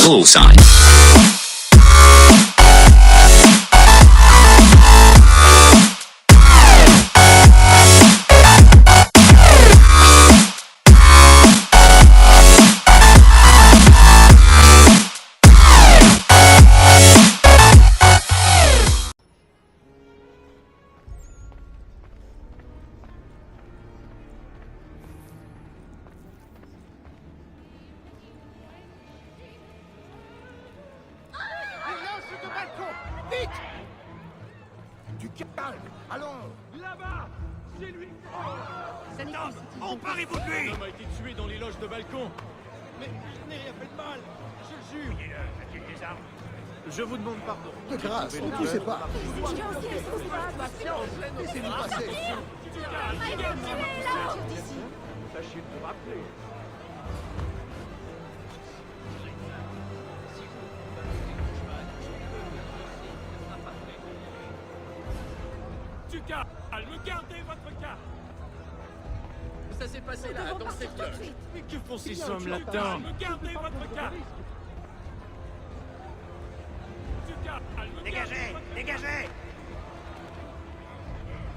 Bullseye. Du calme. Allons. Là-bas! C'est lui! Cet homme, emparez-vous de lui. L'homme a été tué dans les loges de balcon. Mais je n'ai rien fait de mal. Je le jure. A-t-il des armes? Je vous demande pardon. De grâce, ne poussez pas. Laissez-nous passer. Tâchez de vous rappeler. Du calme! Gardez votre carte! Ça s'est passé là, dans cette loge. Mais que font ces hommes là-dedans? Gardez votre carte! Du calme! Dégagez, dégagez.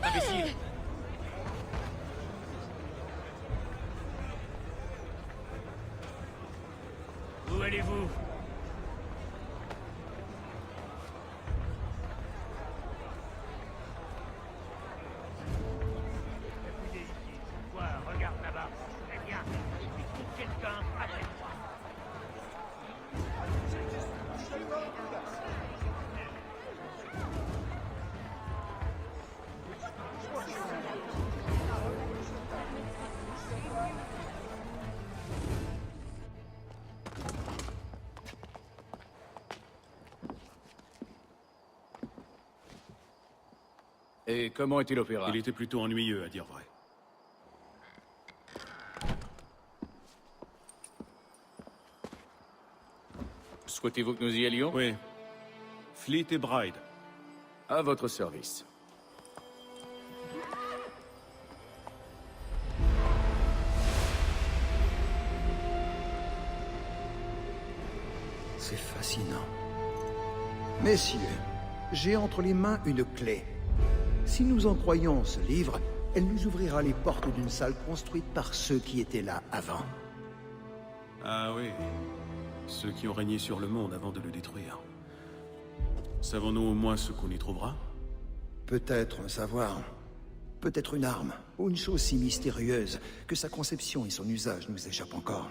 Imbécile! Où allez-vous? Regarde là-bas. Eh bien, il faut quelqu'un après moi. Et comment était l'opéra? Il était plutôt ennuyeux, à dire vrai. Souhaitez-vous que nous y allions? Oui. Fleet et Bride. À votre service. C'est fascinant. Messieurs, j'ai entre les mains une clé. Si nous en croyons ce livre, elle nous ouvrira les portes d'une salle construite par ceux qui étaient là avant. Ah oui. Ceux qui ont régné sur le monde avant de le détruire. Savons-nous au moins ce qu'on y trouvera? Peut-être un savoir, peut-être une arme, ou une chose si mystérieuse que sa conception et son usage nous échappent encore.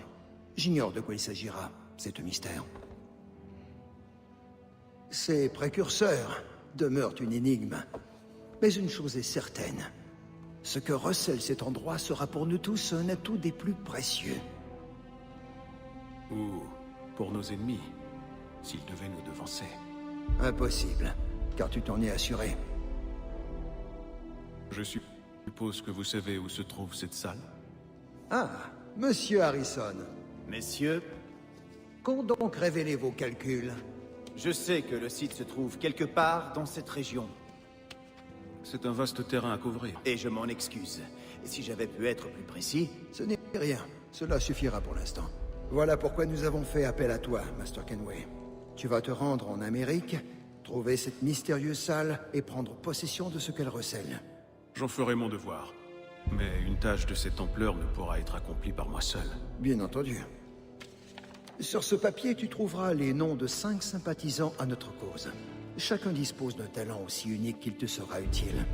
J'ignore de quoi il s'agira, c'est un mystère. Ces précurseurs demeurent une énigme. Mais une chose est certaine. Ce que recèle cet endroit sera pour nous tous un atout des plus précieux. Ou pour nos ennemis, s'ils devaient nous devancer. Impossible, car tu t'en es assuré. Je suppose que vous savez où se trouve cette salle? Ah, Monsieur Harrison. Messieurs, Qu'ont donc révélé vos calculs? je sais que le site se trouve quelque part dans cette région, C'est un vaste terrain à couvrir. et je m'en excuse. Et si j'avais pu être plus précis... Ce n'est rien. Cela suffira pour l'instant. Voilà pourquoi nous avons fait appel à toi, Master Kenway. Tu vas te rendre en Amérique, trouver cette mystérieuse salle et prendre possession de ce qu'elle recèle. J'en ferai mon devoir. Mais une tâche de cette ampleur ne pourra être accomplie par moi seul. Bien entendu. Sur ce papier, tu trouveras les noms de 5 sympathisants à notre cause. Chacun dispose d'un talent aussi unique qu'il te sera utile.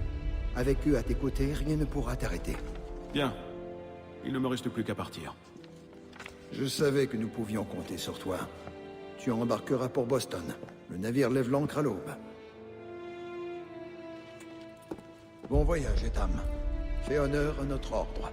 Avec eux à tes côtés, rien ne pourra t'arrêter. Bien. Il ne me reste plus qu'à partir. Je savais que nous pouvions compter sur toi. Tu embarqueras pour Boston. Le navire lève l'ancre à l'aube. Bon voyage, Etam. Fais honneur à notre ordre.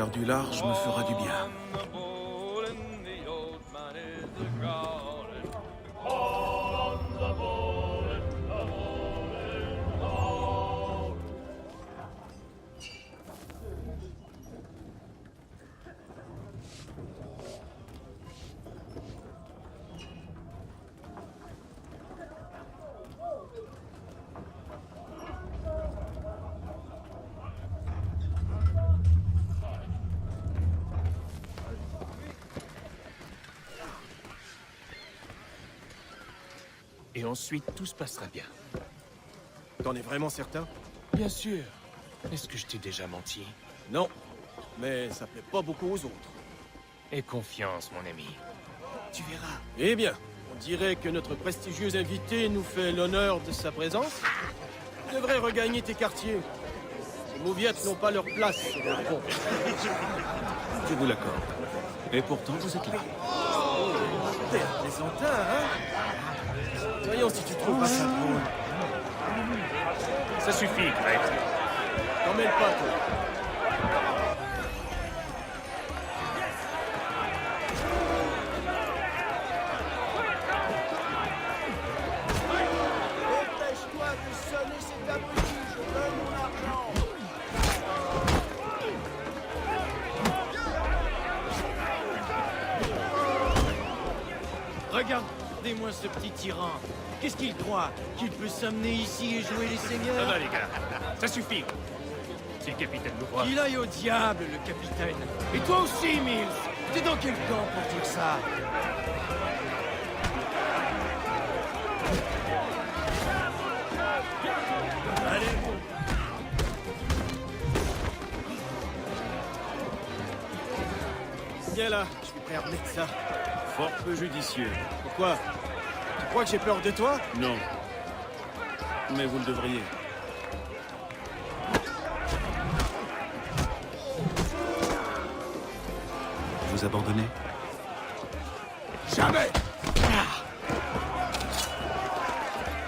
Faire du large me fera du bien. Et ensuite, tout se passera bien. T'en es vraiment certain? Bien sûr. Est-ce que je t'ai déjà menti? Non. Mais ça plaît pas beaucoup aux autres. Aie confiance, mon ami. Tu verras. Eh bien, on dirait que notre prestigieux invité nous fait l'honneur de sa présence. Tu devrais regagner tes quartiers. Les mauviettes n'ont pas leur place sur le pont. Je vous l'accorde. Et pourtant, vous êtes là. T'es un plaisantin, hein? Voyons si tu trouves pas ça drôle. Ça suffit, Greg. T'en mêle pas, toi. Dépêche-toi de sonner cet abruti, je veux mon argent. Regardez-moi ce petit tyran. Qu'est-ce qu'il croit? Qu'il peut s'amener ici et jouer les Ça seigneurs? va, les gars. Ça suffit. Si le capitaine nous voit... Il aille au diable, le capitaine. Et toi aussi, Mills. T'es dans quel camp pour dire ça? Allez. Viens là, je suis prêt à remettre ça. Fort peu judicieux. Pourquoi? Tu crois que j'ai peur de toi? Non. Mais vous le devriez. Vous abandonnez? Jamais!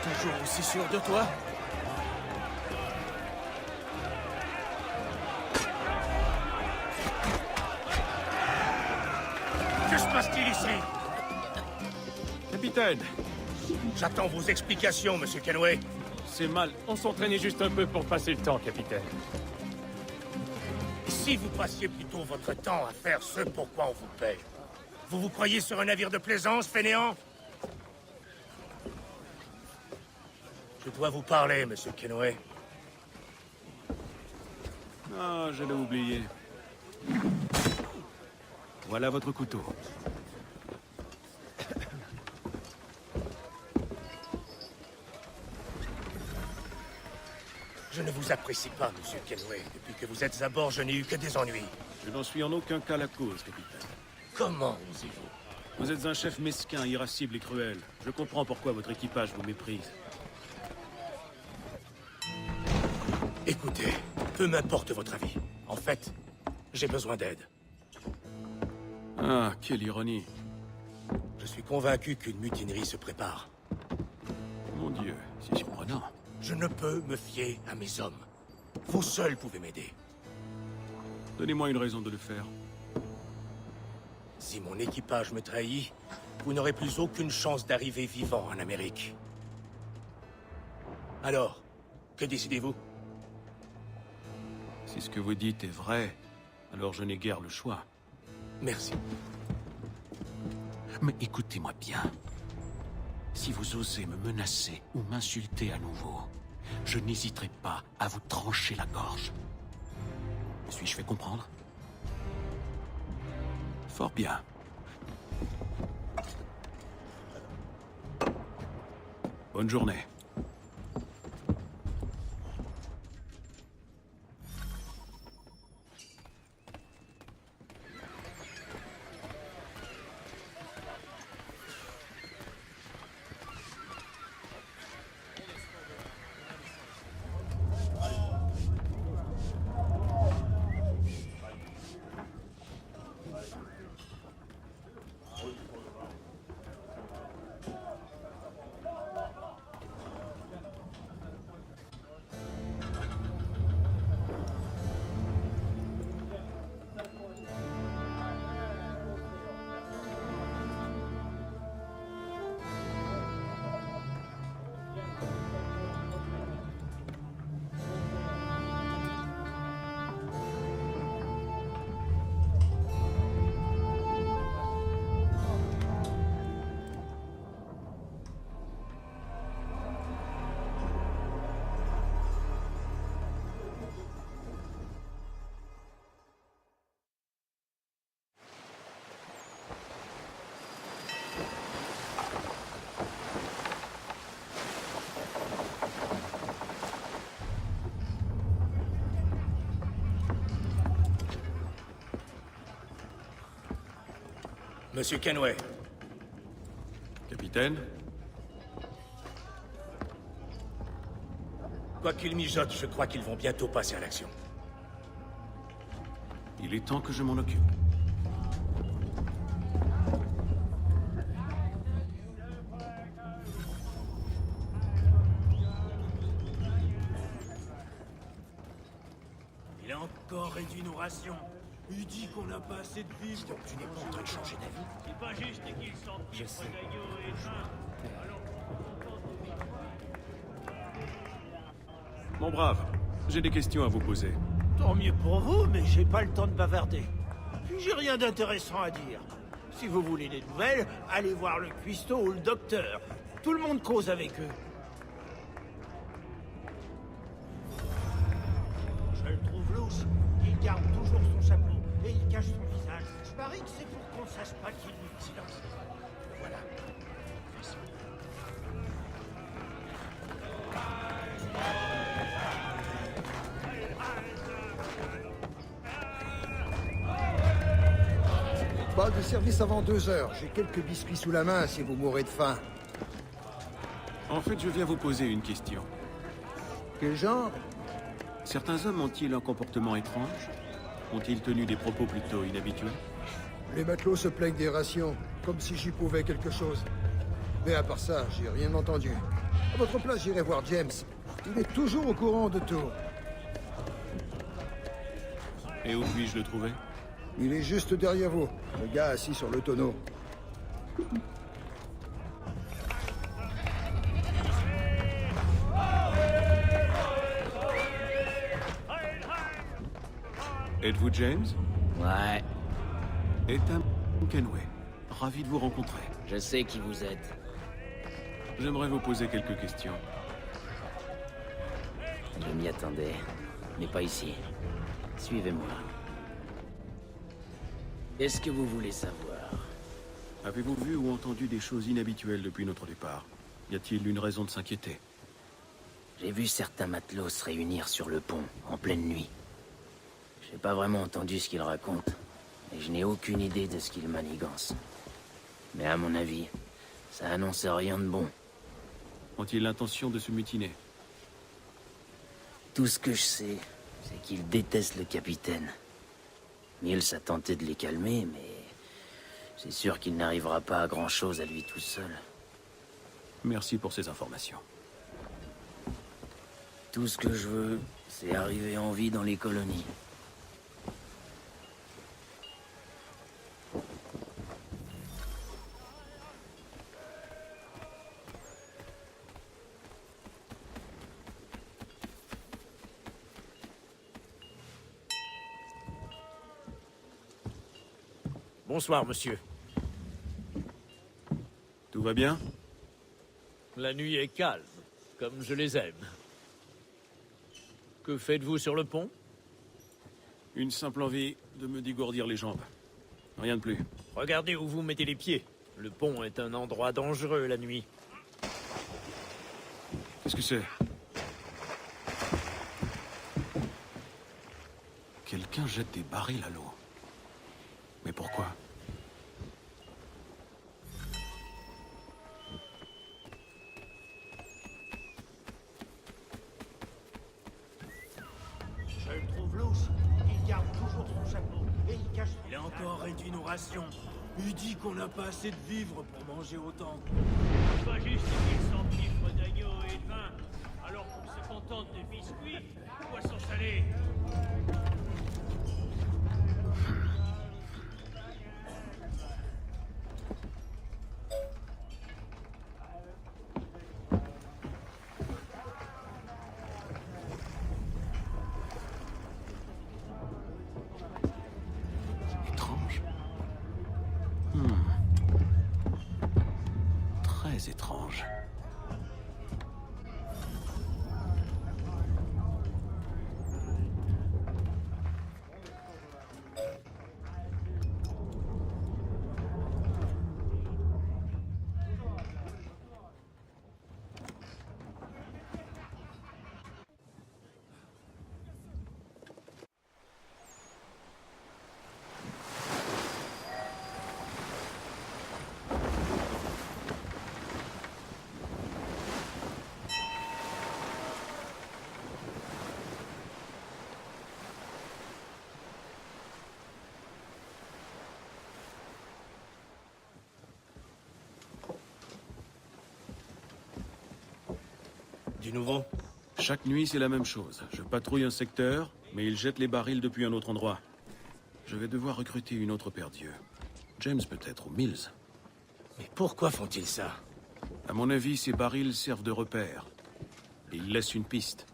Toujours aussi sûr de toi? Que se passe-t-il ici? Capitaine, J'attends vos explications, monsieur Kenway. c'est mal. On s'entraînait juste un peu pour passer le temps, capitaine. Si vous passiez plutôt votre temps à faire ce pour quoi on vous paye, vous croyez sur un navire de plaisance, fainéant? Je dois vous parler, monsieur Kenway. Ah, je l'ai oublié. Voilà votre couteau. Je ne vous apprécie pas, monsieur Kenway. Depuis que vous êtes à bord, je n'ai eu que des ennuis. Je n'en suis en aucun cas la cause, capitaine. Comment osez-vous? Vous êtes un chef mesquin, irascible et cruel. Je comprends pourquoi votre équipage vous méprise. Écoutez, peu m'importe votre avis. En fait, j'ai besoin d'aide. Ah, quelle ironie. Je suis convaincu qu'une mutinerie se prépare. Mon Dieu, c'est surprenant. Je ne peux me fier à mes hommes. Vous seuls pouvez m'aider. Donnez-moi une raison de le faire. Si mon équipage me trahit, vous n'aurez plus aucune chance d'arriver vivant en Amérique. Alors, que décidez-vous? Si ce que vous dites est vrai, alors je n'ai guère le choix. Merci. Mais écoutez-moi bien. Si vous osez me menacer ou m'insulter à nouveau, je n'hésiterai pas à vous trancher la gorge. Me suis-je fait comprendre? Fort bien. Bonne journée. Monsieur Kenway, Capitaine? quoi qu'ils mijotent, je crois qu'ils vont bientôt passer à l'action. Il est temps que je m'en occupe. Il a encore réduit nos rations. Il dit qu'on n'a pas assez de vivres. Donc tu n'es pas en train de changer d'avis? C'est pas juste qu'ils sont Je sais. d'agneau et de vin. Alors Mon brave, j'ai des questions à vous poser. Tant mieux pour vous, mais j'ai pas le temps de bavarder. Puis j'ai rien d'intéressant à dire. Si vous voulez des nouvelles, allez voir le cuistot ou le docteur. Tout le monde cause avec eux. Je le trouve louche. Il garde toujours son chapeau et il cache son visage. Je parie que c'est pour qu'on sache pas qu'il est silence. Voilà. Pas de service avant 2 heures. J'ai quelques biscuits sous la main si vous mourrez de faim. En fait, je viens vous poser une question. Quel genre? Certains hommes ont-ils un comportement étrange? Ont-ils tenu des propos plutôt inhabituels? Les matelots se plaignent des rations, comme si j'y pouvais quelque chose. Mais à part ça, j'ai rien entendu. À votre place, j'irai voir James. Il est toujours au courant de tout. Et où puis-je le trouver? Il est juste derrière vous, le gars assis sur le tonneau. Êtes-vous James? Ouais, Ethan Kenway. Ravi de vous rencontrer. je sais qui vous êtes. J'aimerais vous poser quelques questions. Je m'y attendais, mais pas ici. Suivez-moi. Qu'est-ce que vous voulez savoir? Avez-vous vu ou entendu des choses inhabituelles depuis notre départ? Y a-t-il une raison de s'inquiéter? J'ai vu certains matelots se réunir sur le pont, en pleine nuit. J'ai pas vraiment entendu ce qu'ils racontent, et je n'ai aucune idée de ce qu'ils manigancent. Mais à mon avis, ça annonce rien de bon. Ont-ils l'intention de se mutiner? Tout ce que je sais, c'est qu'ils détestent le capitaine. Mills a tenté de les calmer, mais c'est sûr qu'il n'arrivera pas à grand-chose à lui tout seul. Merci pour ces informations. Tout ce que je veux, c'est arriver en vie dans les colonies. Bonsoir, monsieur. Tout va bien? La nuit est calme, comme je les aime. Que faites-vous sur le pont? Une simple envie de me dégourdir les jambes. Rien de plus. Regardez où vous mettez les pieds. Le pont est un endroit dangereux la nuit. Qu'est-ce que c'est? Quelqu'un jette des barils à l'eau. Mais pourquoi? Je le trouve louche. Il garde toujours son chapeau et il cache. Il a encore réduit nos rations. Il dit qu'on n'a pas assez de vivres pour manger autant. C'est pas juste qu'ils s'empiffrent d'agneau et de vin, alors qu'on se contente de biscuits, poissons salés. Étrange. Très étrange. Du nouveau? Chaque nuit, c'est la même chose. Je patrouille un secteur, mais ils jettent les barils depuis un autre endroit. Je vais devoir recruter une autre paire d'yeux. James peut-être, ou Mills. Mais pourquoi font-ils ça? À mon avis, ces barils servent de repère. Et ils laissent une piste.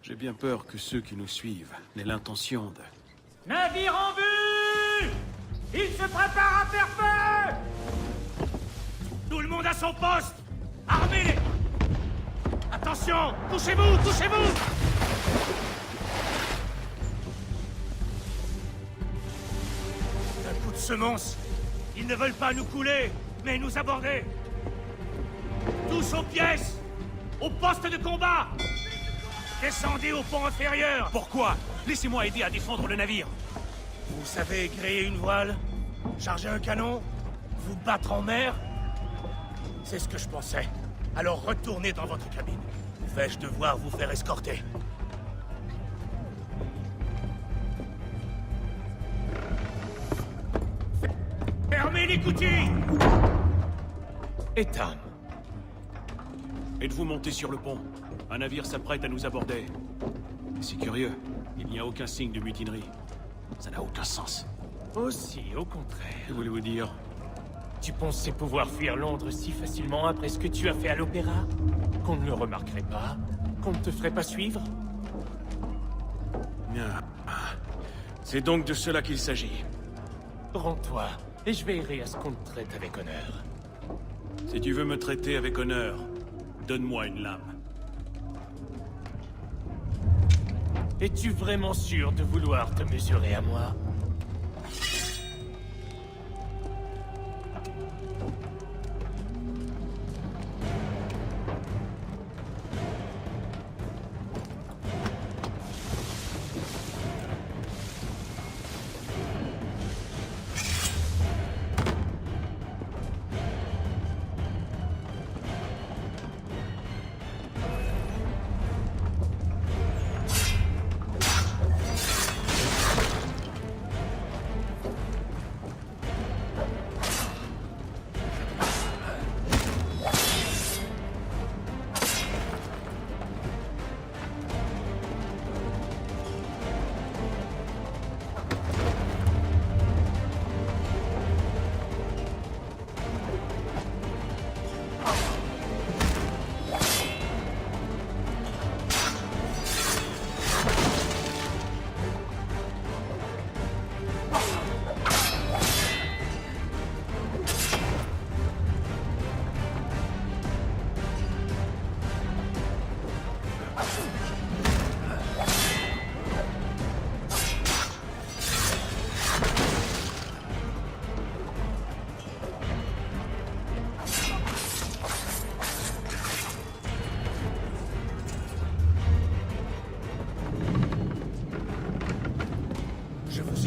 J'ai bien peur que ceux qui nous suivent n'aient l'intention de... Navire en vue! Il se prépare à faire feu! Tout le monde à son poste! Armez-les! Attention! Couchez-vous! Couchez-vous! Un coup de semence! Ils ne veulent pas nous couler, mais nous aborder! Tous aux pièces! Au poste de combat! Descendez au pont inférieur! Pourquoi? Laissez-moi aider à défendre le navire. Vous savez gréer une voile? Charger un canon? Vous battre en mer? C'est ce que je pensais. Alors retournez dans votre cabine. Vais-je devoir vous faire escorter? Fermez l'écoutille! Ethan. Êtes-vous monté sur le pont? Un navire s'apprête à nous aborder. C'est curieux. Il n'y a aucun signe de mutinerie. Ça n'a aucun sens. Aussi, au contraire. Que voulez-vous dire? Tu pensais pouvoir fuir Londres si facilement après ce que tu as fait à l'opéra? Qu'on ne le remarquerait pas? Qu'on ne te ferait pas suivre? Ah. C'est donc de cela qu'il s'agit. Rends-toi, et je veillerai à ce qu'on te traite avec honneur. Si tu veux me traiter avec honneur, donne-moi une lame. Es-tu vraiment sûr de vouloir te mesurer à moi?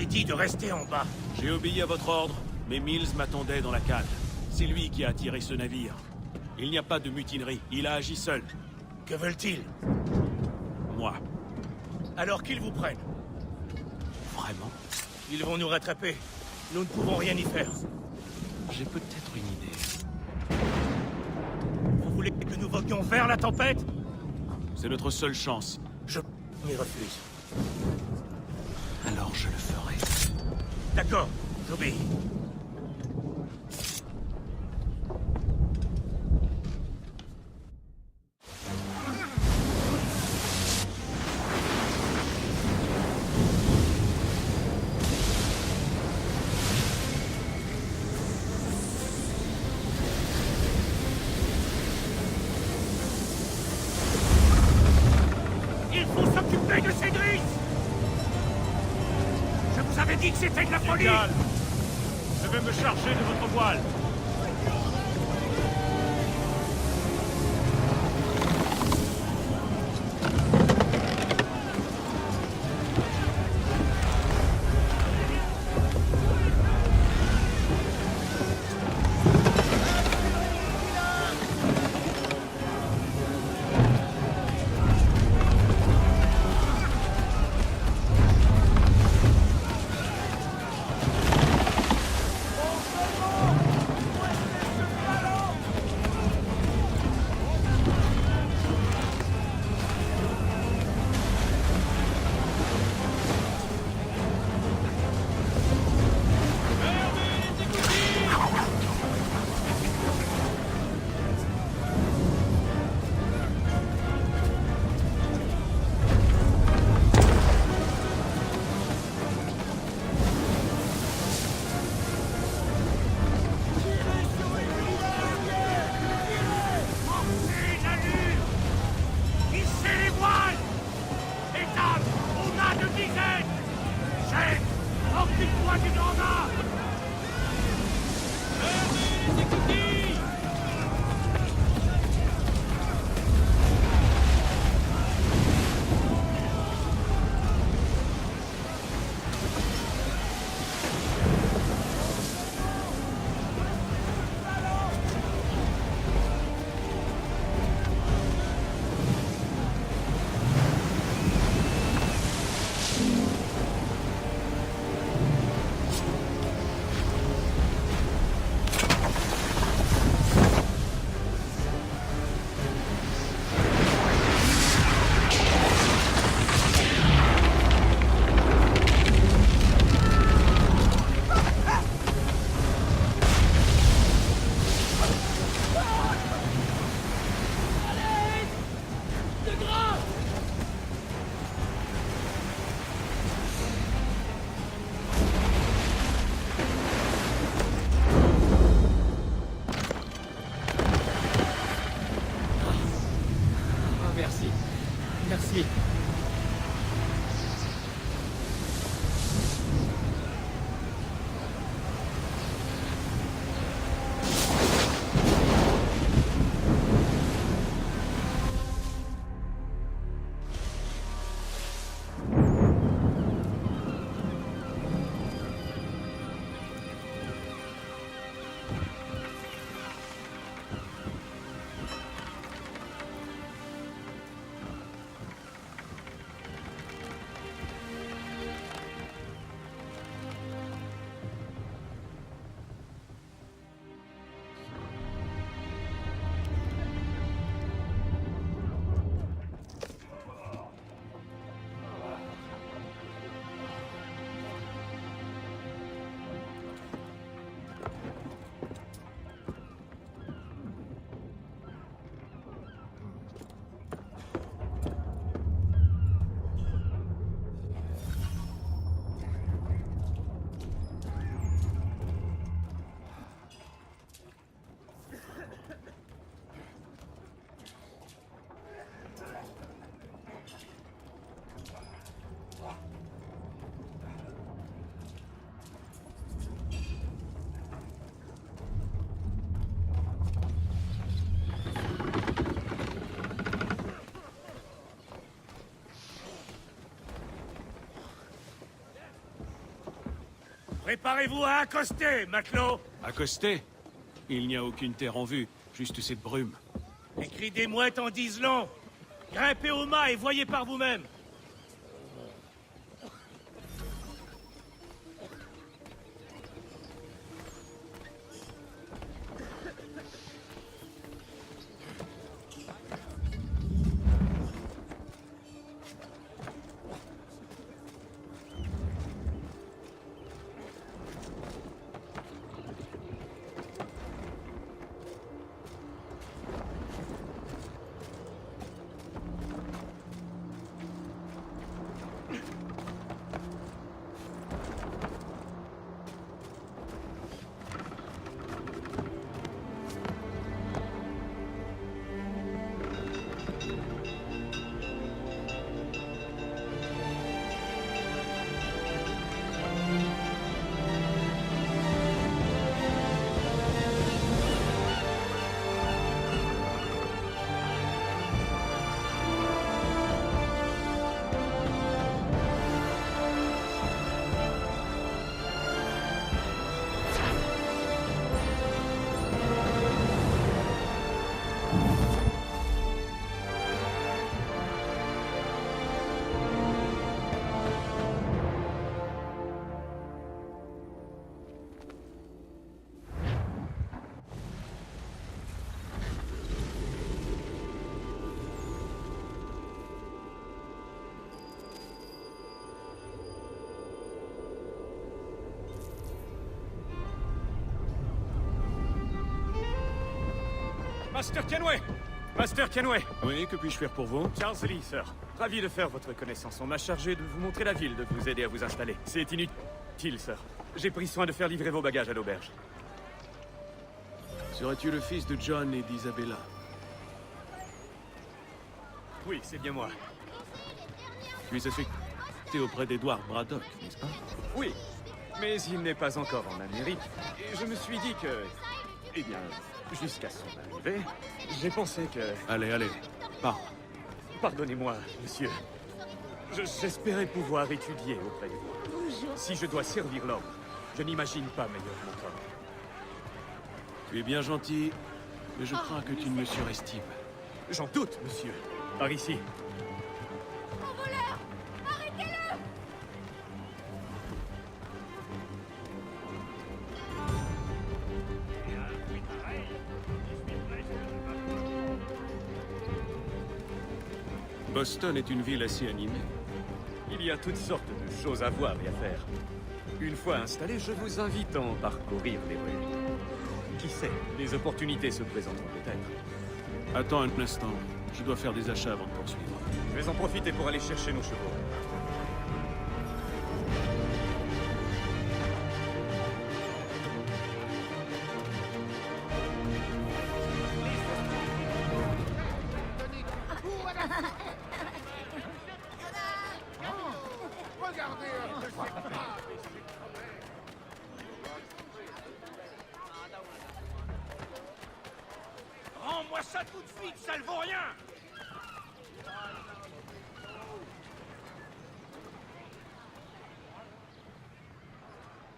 Dit de rester en bas. J'ai obéi à votre ordre, mais Mills m'attendait dans la cale. C'est lui qui a attiré ce navire. Il n'y a pas de mutinerie, il a agi seul. Que veulent-ils? Moi. Alors qu'ils vous prennent. Vraiment? Ils vont nous rattraper. Nous ne pouvons rien y faire. J'ai peut-être une idée. Vous voulez que nous voguions vers la tempête? C'est notre seule chance. Je m'y refuse. Alors je le ferai. D'accord, j'obéis. Il faut s'occuper de ces grises! Je vous avais dit que c'était de la folie! Calme. Je vais me charger de votre voile. Préparez-vous à accoster, matelot. Accosté? Il n'y a aucune terre en vue, juste cette brume. Les cris des mouettes en disent long. Grimpez au mât et voyez par vous-même. Master Kenway! Master Kenway! Oui, que puis-je faire pour vous? Charles Lee, sir. Ravi de faire votre connaissance. On m'a chargé de vous montrer la ville, de vous aider à vous installer. C'est inutile, sir. J'ai pris soin de faire livrer vos bagages à l'auberge. Serais-tu le fils de John et d'Isabella? Oui, c'est bien moi. Tu es affecté auprès d'Edward Braddock, n'est-ce pas? Oui, mais il n'est pas encore en Amérique. Et je me suis dit que... Eh bien, jusqu'à son arrivée, j'ai pensé que... Allez, allez, parle. Pardonnez-moi, monsieur. J'espérais pouvoir étudier auprès de vous. Si je dois servir l'ordre, je n'imagine pas meilleur mentor. Tu es bien gentil, mais je crains que tu ne me surestimes. J'en doute, monsieur. Par ici. Boston est une ville assez animée. Il y a toutes sortes de choses à voir et à faire. Une fois installé, je vous invite à en parcourir les rues. Qui sait, les opportunités se présenteront peut-être. Attends un instant, je dois faire des achats avant de poursuivre. Je vais en profiter pour aller chercher nos chevaux. Rends-moi ça tout de suite, ça ne vaut rien.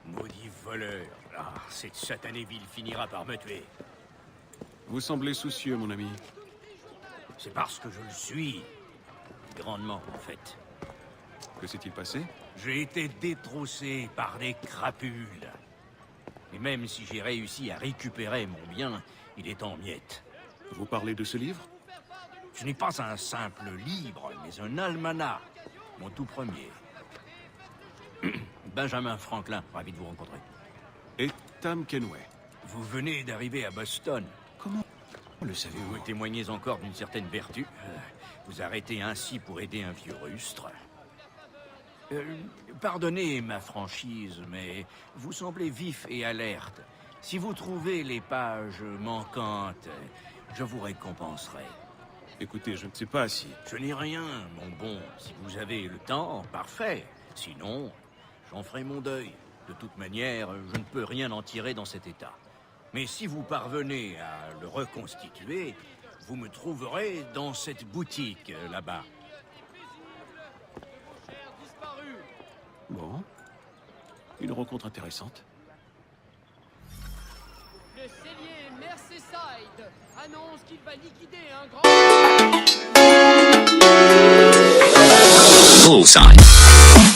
Maudit voleur. Ah, cette satanée ville finira par me tuer. Vous semblez soucieux, mon ami. C'est parce que je le suis. Grandement, en fait. Que s'est-il passé? J'ai été détroussé par des crapules. Et même si j'ai réussi à récupérer mon bien, il est en miettes. Vous parlez de ce livre? Ce n'est pas un simple livre, mais un almanach. Mon tout premier. Benjamin Franklin, ravi de vous rencontrer. Et Tam Kenway. Vous venez d'arriver à Boston. Comment le savez-vous? Vous témoignez encore d'une certaine vertu. Vous arrêtez ainsi pour aider un vieux rustre. Pardonnez ma franchise, mais vous semblez vif et alerte. Si vous trouvez les pages manquantes, je vous récompenserai. Écoutez, je ne sais pas si... Je n'ai rien, mon bon. Si vous avez le temps, parfait. Sinon, j'en ferai mon deuil. De toute manière, je ne peux rien en tirer dans cet état. Mais si vous parvenez à le reconstituer, vous me trouverez dans cette boutique là-bas. Bon. Une rencontre intéressante. Le cellier Merseyside annonce qu'il va liquider un grand... Bullseye.